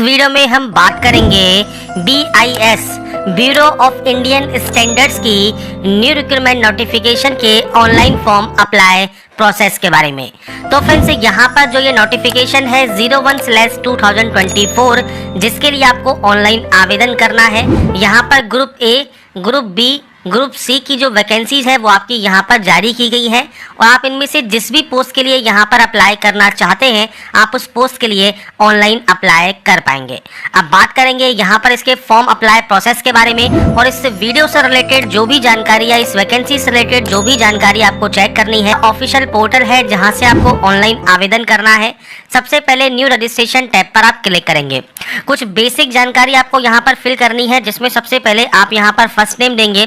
Video में हम बात करेंगे BIS bureau of Indian standards की न्यू रिक्रूटमेंट नोटिफिकेशन के ऑनलाइन फॉर्म अप्लाई प्रोसेस के बारे में। तो फ्रेंड्स यहाँ पर जो ये नोटिफिकेशन है 01/2024 जिसके लिए आपको ऑनलाइन आवेदन करना है। यहाँ पर group A, group B, group C की जो वैकेंसीज है वो आपकी यहाँ पर जारी की गई है और आप इनमें से जिस भी पोस्ट के लिए यहाँ पर अप्लाई करना चाहते हैं आप उस पोस्ट के लिए ऑनलाइन अप्लाई कर पाएंगे। अब बात करेंगे यहाँ पर इसके फॉर्म अप्लाई प्रोसेस के बारे में और इस वीडियो से रिलेटेड जो भी जानकारी या इस वैकेंसी से रिलेटेड जो भी जानकारी आपको चेक करनी है। ऑफिशियल पोर्टल है जहाँ से आपको ऑनलाइन आवेदन करना है। सबसे पहले न्यू रजिस्ट्रेशन टैब पर आप क्लिक करेंगे। कुछ बेसिक जानकारी आपको यहाँ पर फिल करनी है जिसमें सबसे पहले आप यहाँ पर फर्स्ट नेम देंगे।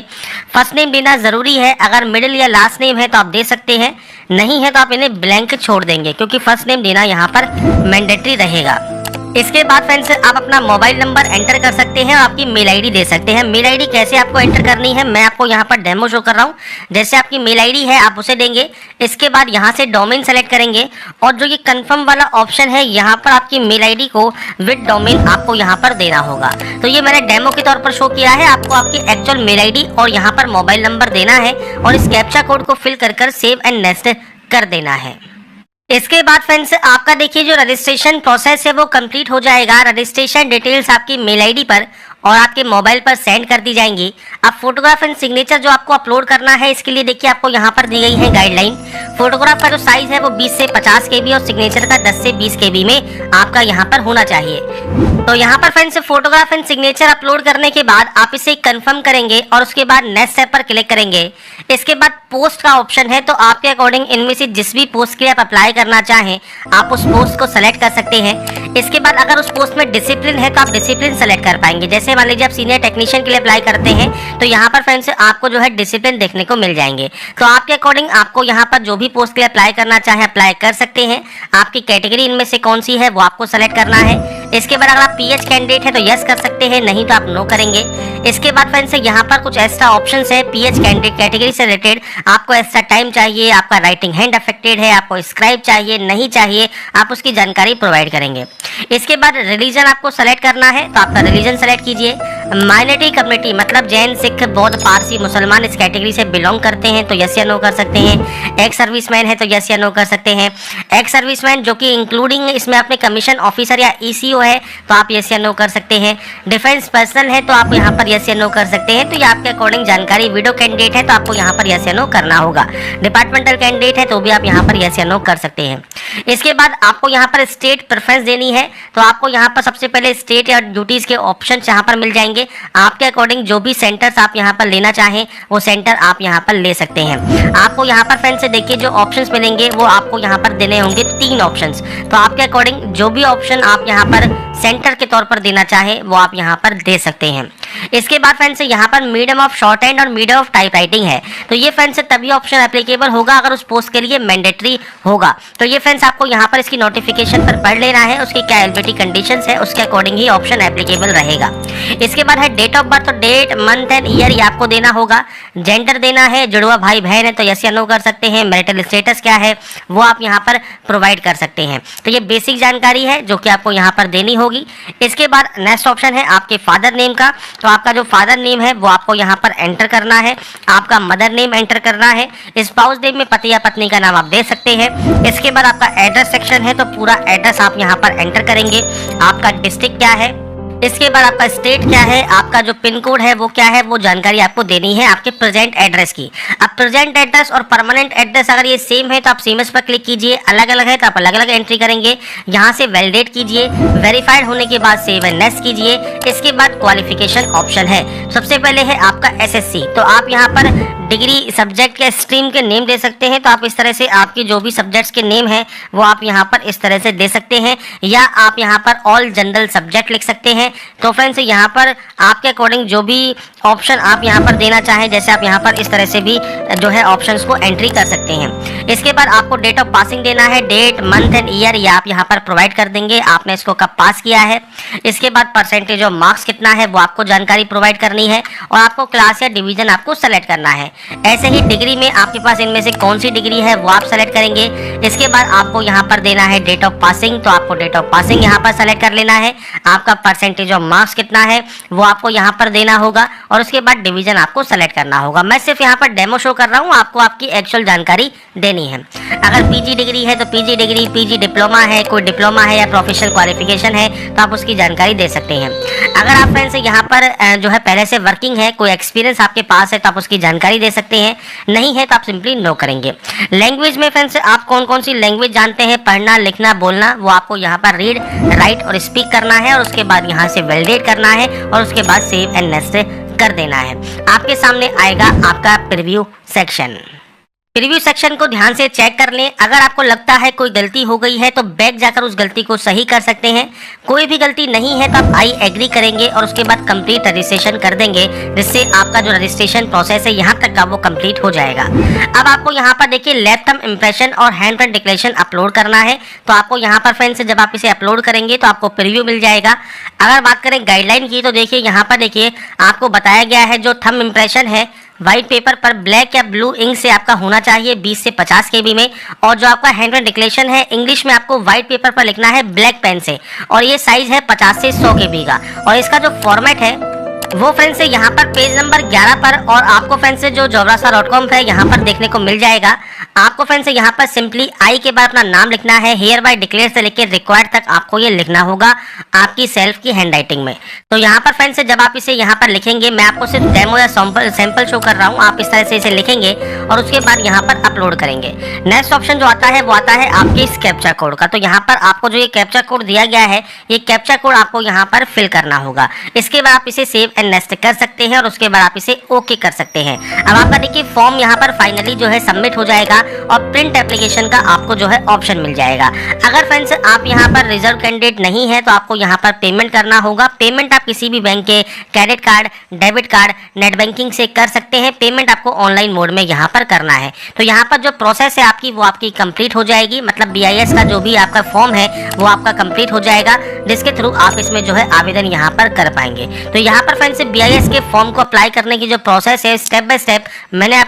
फर्स्ट नेम देना जरूरी है, अगर मिडिल या लास्ट नेम है तो आप दे सकते हैं, नहीं है तो आप इन्हें ब्लैंक छोड़ देंगे क्योंकि फर्स्ट नेम देना यहाँ पर मैंडेटरी रहेगा। इसके बाद फ्रेंड्स आप अपना मोबाइल नंबर एंटर कर सकते हैं और आपकी मेल आईडी दे सकते हैं। मेल आईडी कैसे आपको एंटर करनी है मैं आपको यहाँ पर डेमो शो कर रहा हूँ। जैसे आपकी मेल आईडी है आप उसे देंगे। इसके बाद यहाँ से डोमेन सेलेक्ट करेंगे और जो ये कंफर्म वाला ऑप्शन है यहाँ पर आपकी मेल आईडी को विद डोमेन आपको यहाँ पर देना होगा। तो ये मैंने डेमो के तौर पर शो किया है। आपको आपकी एक्चुअल मेल आईडी और यहाँ पर मोबाइल नंबर देना है और इस कैप्चा कोड को फिल कर सेव एंड नेक्स्ट कर देना है। इसके बाद फ्रेंड्स आपका देखिए जो रजिस्ट्रेशन प्रोसेस है वो कंप्लीट हो जाएगा। रजिस्ट्रेशन डिटेल्स आपकी मेल आईडी पर और आपके मोबाइल पर सेंड कर दी जाएंगी। अब फोटोग्राफ एंड सिग्नेचर जो आपको अपलोड करना है इसके लिए देखिए आपको यहाँ पर दी गई है गाइडलाइन। फोटोग्राफ का जो साइज है वो 20 से 50 KB और सिग्नेचर का 10 से 20 KB में आपका यहाँ पर होना चाहिए। तो यहाँ पर friends photograph and signature upload करने के बाद आप इसे कंफर्म करेंगे और उसके बाद नेक्स्ट स्टेप पर क्लिक करेंगे। इसके बाद पोस्ट का ऑप्शन है तो आपके अकॉर्डिंग इनमें से जिस भी पोस्ट के लिए आप अप्लाई करना चाहें आप उस पोस्ट को सेलेक्ट कर सकते हैं। इसके बाद अगर उस पोस्ट में डिसिप्लिन है तो आप डिसिप्लिन सेलेक्ट कर पाएंगे। जैसे मान लीजिए आप सीनियर टेक्नीशियन के लिए अप्लाई करते हैं तो यहाँ पर फ्रेंड्स आपको जो है डिसिप्लिन देखने को मिल जाएंगे। तो आपके अकॉर्डिंग आपको यहाँ पर जो भी पोस्ट के लिए अप्लाई करना चाहे अप्लाई कर सकते हैं। आपकी कैटेगरी इनमें से कौन सी है वो आपको सेलेक्ट करना है। इसके बाद अगर आप PH कैंडिडेट है तो यस कर सकते हैं, नहीं तो आप नो करेंगे। इसके बाद फ्रेंड्स यहाँ पर कुछ एक्स्ट्रा ऑप्शंस है। PH कैंडिडेट कैटेगरी से रिलेटेड आपको एक्स्ट्रा टाइम चाहिए, आपका राइटिंग हैंड अफेक्टेड है, आपको स्क्राइब चाहिए, नहीं चाहिए, आप उसकी जानकारी प्रोवाइड करेंगे। इसके बाद रिलीजन आपको सेलेक्ट करना है तो आपका रिलीजन सेलेक्ट कीजिए। माइनॉरिटी कम्युनिटी मतलब जैन, सिख, बौद्ध, पारसी, मुसलमान इस कैटेगरी से बिलोंग करते हैं तो यस या नो कर सकते हैं। एक्स सर्विसमैन है तो यस या नो कर सकते हैं। एक्स सर्विसमैन जो कि इंक्लूडिंग इसमें अपने कमीशन ऑफिसर या ECO है तो आप यस या नो कर सकते हैं। डिफेंस पर्सनल है तो आप यहाँ पर यस या नो कर सकते हैं। तो ये आपके अकॉर्डिंग जानकारी। विडो कैंडिडेट है तो आपको यहाँ पर यस या नो करना होगा। डिपार्टमेंटल कैंडिडेट है तो भी आप यहाँ पर यस या नो कर सकते हैं। इसके बाद आपको यहाँ पर स्टेट प्रेफरेंस देनी है तो आपको यहाँ पर सबसे पहले स्टेट या ड्यूटीज के ऑप्शन यहाँ पर मिल जाएंगे। आपके अकॉर्डिंग जो भी सेंटर्स आप यहाँ पर लेना चाहें वो सेंटर आप यहाँ पर ले सकते हैं। आपको यहाँ पर फ्रेंड्स से देखिए जो ऑप्शंस मिलेंगे वो आपको यहाँ पर देने होंगे 3 ऑप्शंस। तो आपके अकॉर्डिंग जो भी ऑप्शन आप यहाँ पर सेंटर के तौर पर देना चाहें वो आप यहाँ पर दे सकते हैं। इसके बाद फ्रेंड्स यहाँ पर मीडियम ऑफ शॉर्ट हैंड और मीडियम ऑफ टाइप राइटिंग है तो ये फ्रेंड्स तभी ऑप्शन एप्लीकेबल होगा अगर उस पोस्ट के लिए मैंडेटरी होगा। तो ये फ्रेंड्स आपको यहाँ पर इसकी नोटिफिकेशन पर पढ़ लेना है, उसकी क्या एलिजिबिलिटी कंडीशंस है उसके अकॉर्डिंग ही ऑप्शन एप्लीकेबल रहेगा। इसके बाद है डेट ऑफ बर्थ, तो डेट, मंथ एंड ईयर ये आपको देना होगा। जेंडर देना है, जुड़वा भाई बहन है तो यस या नो कर सकते हैं। मैरिटल स्टेटस क्या है वो आप यहाँ पर प्रोवाइड कर सकते हैं। तो ये बेसिक जानकारी है जो कि आपको यहाँ पर देनी होगी। इसके बाद नेक्स्ट ऑप्शन है आपके फादर नेम का। तो आपका जो फादर नेम है वो आपको यहाँ पर एंटर करना है। आपका मदर नेम एंटर करना है। स्पाउस नेम में पति या पत्नी का नाम आप दे सकते हैं। इसके बाद आपका एड्रेस सेक्शन है तो पूरा एड्रेस आप यहाँ पर एंटर करेंगे। आपका डिस्ट्रिक्ट क्या है, इसके बाद आपका स्टेट क्या है, आपका जो पिन कोड है वो क्या है वो जानकारी आपको देनी है आपके प्रेजेंट एड्रेस की। अब प्रेजेंट एड्रेस और परमानेंट एड्रेस अगर ये सेम है तो आप सेम पर क्लिक कीजिए, अलग अलग है तो आप अलग अलग एंट्री करेंगे। यहाँ से वैलिडेट कीजिए, वेरीफाइड होने के बाद सेव एंड नेक्स्ट कीजिए। इसके बाद क्वालिफिकेशन ऑप्शन है। सबसे पहले है आपका SSC तो आप यहाँ पर डिग्री सब्जेक्ट के स्ट्रीम के नेम दे सकते हैं। तो आप इस तरह से आपकी जो भी सब्जेक्ट्स के नेम है वो आप यहाँ पर इस तरह से दे सकते हैं या आप यहाँ पर ऑल जनरल सब्जेक्ट लिख सकते हैं। तो फ्रेंड्स यहाँ पर आपके अकॉर्डिंग जो भी ऑप्शन आप यहाँ पर देना चाहें जैसे आप यहाँ पर इस तरह से भी जो है ऑप्शंस को एंट्री कर सकते हैं। इसके बाद आपको डेट ऑफ पासिंग देना है, डेट, मंथ एंड ईयर ये आप यहाँ पर प्रोवाइड कर देंगे आपने इसको कब पास किया है। इसके बाद परसेंटेज ऑफ मार्क्स कितना है वो आपको जानकारी प्रोवाइड करनी है और आपको क्लास या डिवीजन आपको सेलेक्ट करना है। ऐसे ही डिग्री में आपके पास इनमें से कौन सी डिग्री है वो आप सेलेक्ट करेंगे। इसके बाद आपको यहाँ पर देना है डेट ऑफ पासिंग, तो आपको डेट ऑफ पासिंग यहाँ पर सेलेक्ट कर लेना है। आपका परसेंटेज ऑफ मार्क्स कितना है वो आपको यहाँ पर देना होगा और उसके बाद डिवीजन आपको सेलेक्ट करना होगा। मैं सिर्फ यहाँ पर डेमो शो कर रहा हूँ, आपको आपकी एक्चुअल जानकारी देनी है। अगर पीजी डिग्री है तो पीजी डिग्री, पीजी डिप्लोमा है, कोई डिप्लोमा है या प्रोफेशनल क्वालिफिकेशन है तो आप उसकी जानकारी दे सकते हैं। अगर आप फ्रेंड्स यहाँ पर जो है पहले से वर्किंग है, कोई एक्सपीरियंस आपके पास है तो आप उसकी जानकारी दे सकते हैं, नहीं है तो आप सिंपली नो करेंगे। लैंग्वेज में फ्रेंड्स आप कौन कौन सी लैंग्वेज जानते हैं, पढ़ना लिखना बोलना, वो आपको यहाँ पर रीड राइट और स्पीक करना है और उसके बाद यहाँ से वैलिडेट करना है और उसके बाद सेव एंड नेक्स्ट कर देना है। आपके सामने आएगा आपका प्रीव्यू सेक्शन। प्रीव्यू सेक्शन को ध्यान से चेक कर लें। अगर आपको लगता है कोई गलती हो गई है तो बैक जाकर उस गलती को सही कर सकते हैं। कोई भी गलती नहीं है तो आप आई एग्री करेंगे और उसके बाद कंप्लीट रजिस्ट्रेशन कर देंगे, जिससे आपका जो रजिस्ट्रेशन प्रोसेस है यहाँ तक का वो कंप्लीट हो जाएगा। अब आपको यहाँ पर देखिए लेफ्ट थंब इम्प्रेशन और हैंड प्रिंट डिक्लेरेशन अपलोड करना है। तो आपको यहाँ पर फ्रेंड्स जब आप इसे अपलोड करेंगे तो आपको प्रीव्यू मिल जाएगा। अगर बात करें गाइडलाइन की तो देखिए यहाँ पर देखिए आपको बताया गया है जो थंब इम्प्रेशन है व्हाइट पेपर पर ब्लैक या ब्लू इंक से आपका होना चाहिए 20 से 50 केबी में, और जो आपका हैंड प्रिंट डिक्लेरेशन है इंग्लिश में आपको व्हाइट पेपर पर लिखना है ब्लैक पेन से, और ये साइज है 50 से 100 केबी का। और इसका जो फॉर्मेट है वो फ्रेंड्स से यहाँ पर पेज नंबर 11 पर और आपको फ्रेंड्स से जो jobrasa.com है यहाँ पर देखने को मिल जाएगा। आपको फ्रेंड्स से यहाँ पर सिंपली आई के बाद अपना नाम लिखना है, हियर बाय डिक्लेयर से लेकर रिक्वायर्ड तक आपको ये लिखना होगा आपकी सेल्फ की हैंड राइटिंग में। तो यहाँ पर फ्रेंड्स से जब आप इसे यहाँ पर लिखेंगे, मैं आपको सिर्फ डेमो या सैंपल शो कर रहा हूँ, आप इस तरह से इसे लिखेंगे और उसके बाद यहाँ पर अपलोड करेंगे। नेक्स्ट ऑप्शन जो आता है वो आता है आपके इस कैप्चा कोड का। तो यहाँ पर आपको जो ये कैप्चा कोड दिया गया है, ये कैप्चा कोड आपको यहाँ पर फिल करना होगा। इसके बाद आप इसे सेव एंड नेक्स्ट कर सकते हैं और उसके बाद आप इसे ओके कर सकते हैं। अब आपका देखिए फॉर्म यहाँ पर फाइनली जो है सबमिट हो जाएगा और प्रिंट एप्लीकेशन का आपको जो है ऑप्शन मिल जाएगा। अगर फ्रेंड्स आप यहाँ पर रिजर्व कैंडिडेट नहीं है तो आपको यहाँ पर पेमेंट करना होगा। पेमेंट आप किसी भी बैंक के credit card, debit card, net banking से कर सकते हैं। पेमेंट आपको ऑनलाइन मोड में यहाँ पर करना है। तो यहाँ पर जो प्रोसेस है आपकी वो आपकी कंप्लीट हो जाएगी, मतलब BIS का जो भी आपका फॉर्म है वो आपका कंप्लीट हो जाएगा, जिसके थ्रू आप इसमें जो है आवेदन यहाँ पर कर पाएंगे। तो यहाँ पर फ्रेंड्स BIS के फॉर्म को अप्लाई करने की जो प्रोसेस है स्टेप बाय स्टेप मैंने